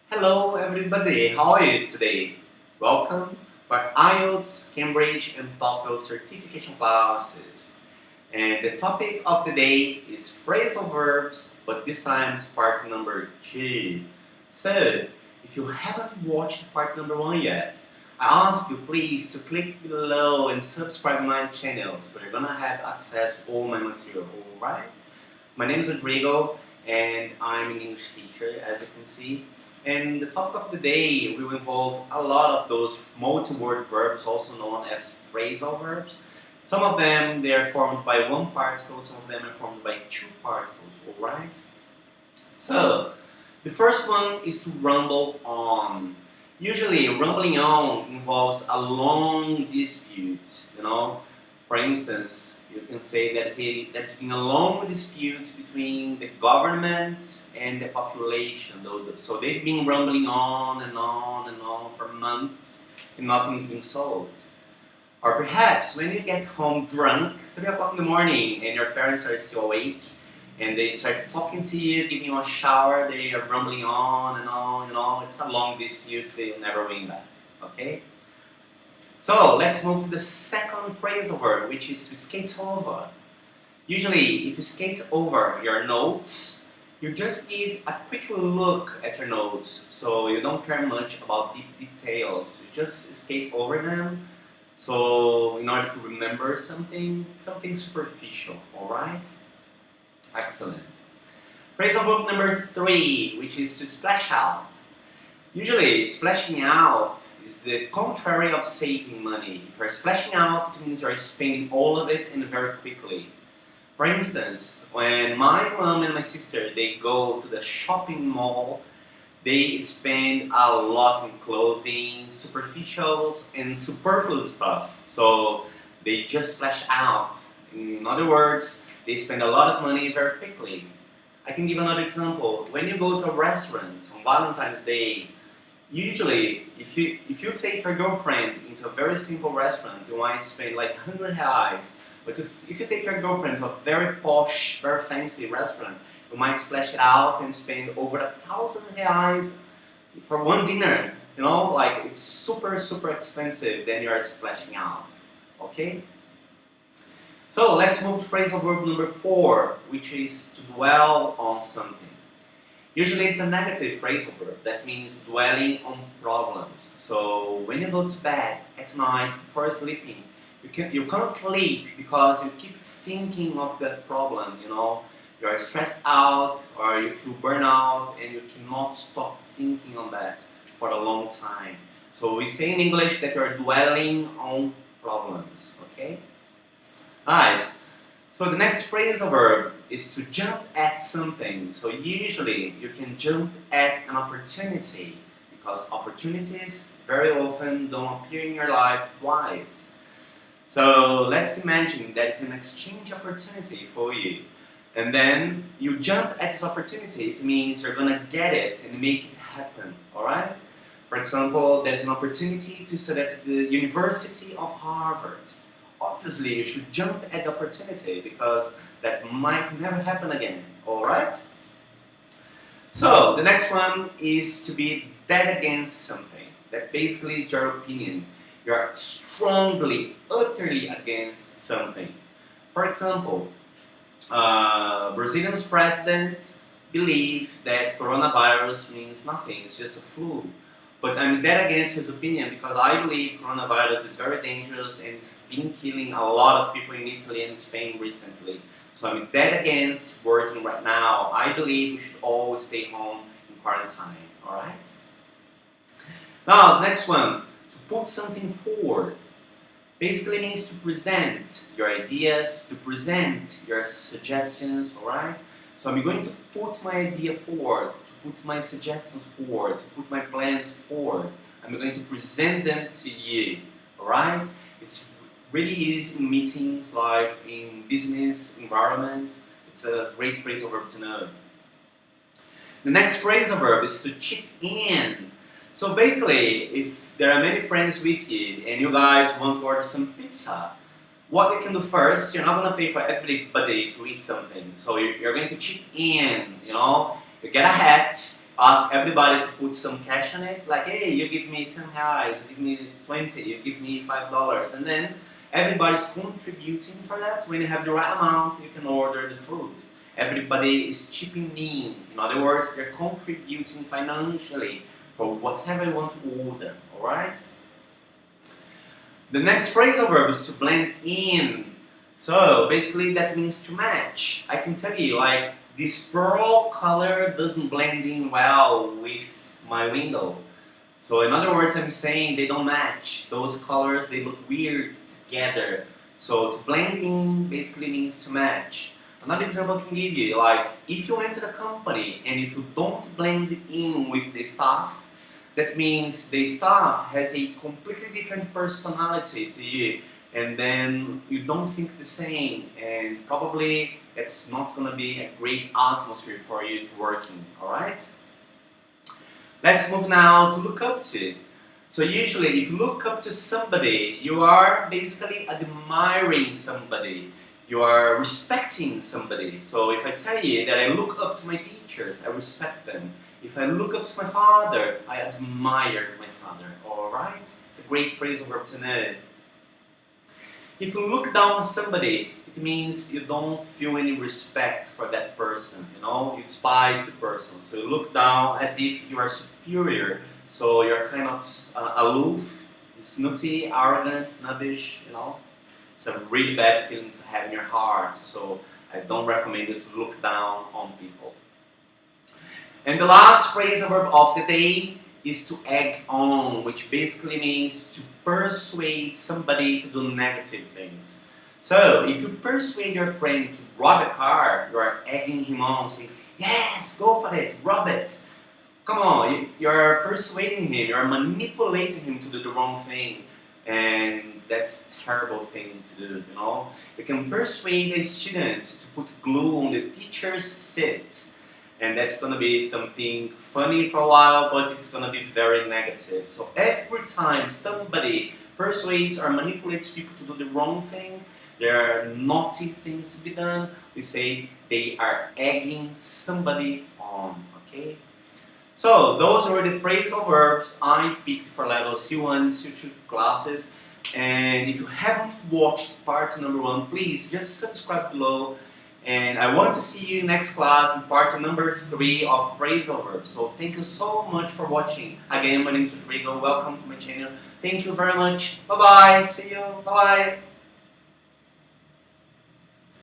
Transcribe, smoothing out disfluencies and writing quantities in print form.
Hello everybody, how are you today? Welcome for Ielts, Cambridge and Toefl certification classes. And the topic of the day is phrasal verbs, but this time it's part number 2. So, if you haven't watched part number 1 yet, I ask you please to click below and subscribe my channel so you're gonna have access to all my material, alright? My name is Rodrigo and I'm an English teacher, as you can see. And the topic of the day will involve a lot of those multi-word verbs, also known as phrasal verbs. Some of them, they are formed by one particle, some of them are formed by two particles, alright? So, the first one is to rumble on. Usually, rumbling on involves a long dispute, For instance, you can say that there's been a long dispute between the government and the population. So they've been rumbling on and on and on for months and nothing's been solved. Or perhaps when you get home drunk, 3 o'clock in the morning, and your parents are still awake, and they start talking to you, giving you a shower, they are rumbling on and on, it's a long dispute, they'll never win that, okay? So, let's move to the second phrasal verb, which is to skate over. Usually, if you skate over your notes, you just give a quick look at your notes, so you don't care much about deep details, you just skate over them, so in order to remember something superficial, alright? Excellent. Phrasal verb number 3, which is to splash out. Usually, splashing out is the contrary of saving money. If you're splashing out, it means you're spending all of it and very quickly. For instance, when my mom and my sister, they go to the shopping mall, they spend a lot on clothing, superficials, and superfluous stuff. So, they just splash out. In other words, they spend a lot of money very quickly. I can give another example. When you go to a restaurant on Valentine's Day, usually if you take your girlfriend into a very simple restaurant, you might spend like 100 reais. But if you take your girlfriend to a very posh, very fancy restaurant, you might splash it out and spend over 1,000 reais for one dinner. Like it's super expensive, then you are splashing out. Okay? So let's move to phrasal verb number 4, which is to dwell on something. Usually it's a negative phrasal verb, that means dwelling on problems. So when you go to bed at night before sleeping, you can't sleep because you keep thinking of that problem, You are stressed out or you feel burnout and you cannot stop thinking on that for a long time. So we say in English that you're dwelling on problems, okay? Alright, so the next phrasal verb is to jump at something. So usually you can jump at an opportunity because opportunities very often don't appear in your life twice. So let's imagine that it's an exchange opportunity for you. And then you jump at this opportunity. It means you're gonna get it and make it happen, alright? For example, there's an opportunity to study at the University of Harvard. Obviously, you should jump at the opportunity because that might never happen again, alright? So, the next one is to be dead against something. That basically is your opinion. You are strongly, utterly against something. For example, Brazilian's president believes that coronavirus means nothing, it's just a flu. But I'm dead against his opinion because I believe coronavirus is very dangerous and it's been killing a lot of people in Italy and Spain recently. So I'm dead against working right now. I believe we should all stay home in quarantine, alright? Now, next one, to put something forward. Basically means to present your ideas, to present your suggestions, alright? So I'm going to put my idea forward, to put my suggestions forward, to put my plans forward. I'm going to present them to you, alright? It's really used in meetings, like in business environment. It's a great phrasal verb to know. The next phrasal verb is to chip in. So basically, if there are many friends with you and you guys want to order some pizza, what you can do first, you're not going to pay for everybody to eat something. So you're going to chip in, You get a hat ask everybody to put some cash on it, like, hey, you give me 10 reais, you give me 20, you give me $5, and then everybody's contributing for that. When you have the right amount, you can order the food. Everybody is chipping in other words, they're contributing financially for whatever you want to order, alright? The next phrasal verb is to blend in. So basically that means to match. I can tell you, like, this pearl color doesn't blend in well with my window. So in other words, I'm saying they don't match. Those colors, they look weird together. So to blend in basically means to match. Another example I can give you, like, if you enter a company and if you don't blend in with the staff, that means the staff has a completely different personality to you, and then you don't think the same, and probably it's not going to be a great atmosphere for you to work in, alright? Let's move now to look up to. So usually if you look up to somebody, you are basically admiring somebody. You are respecting somebody. So if I tell you that I look up to my teachers, I respect them. If I look up to my father, I admire my father. Alright? It's a great phrasal verb to know. If you look down on somebody, it means you don't feel any respect for that person. You know, you despise the person. So you look down as if you are superior. So you're kind of aloof, snooty, arrogant, snobbish, you know. It's a really bad feeling to have in your heart. So I don't recommend you to look down on people. And the last phrasal verb of the day is to egg on, which basically means to persuade somebody to do negative things. So, if you persuade your friend to rob a car, you are egging him on, saying, yes, go for it, rob it. Come on, you're persuading him, you're manipulating him to do the wrong thing. And that's a terrible thing to do, you know. You can persuade a student to put glue on the teacher's seat. And that's going to be something funny for a while, but it's going to be very negative. So every time somebody persuades or manipulates people to do the wrong thing, there are naughty things to be done, we say they are egging somebody on, okay? So those were the phrasal verbs I've picked for level C1, C2 classes. And if you haven't watched part number 1, please just subscribe below. And I want to see you next class in part number 3 of phrasal verbs. So thank you so much for watching. Again, my name is Rodrigo. Welcome to my channel. Thank you very much. Bye bye. See you. Bye bye.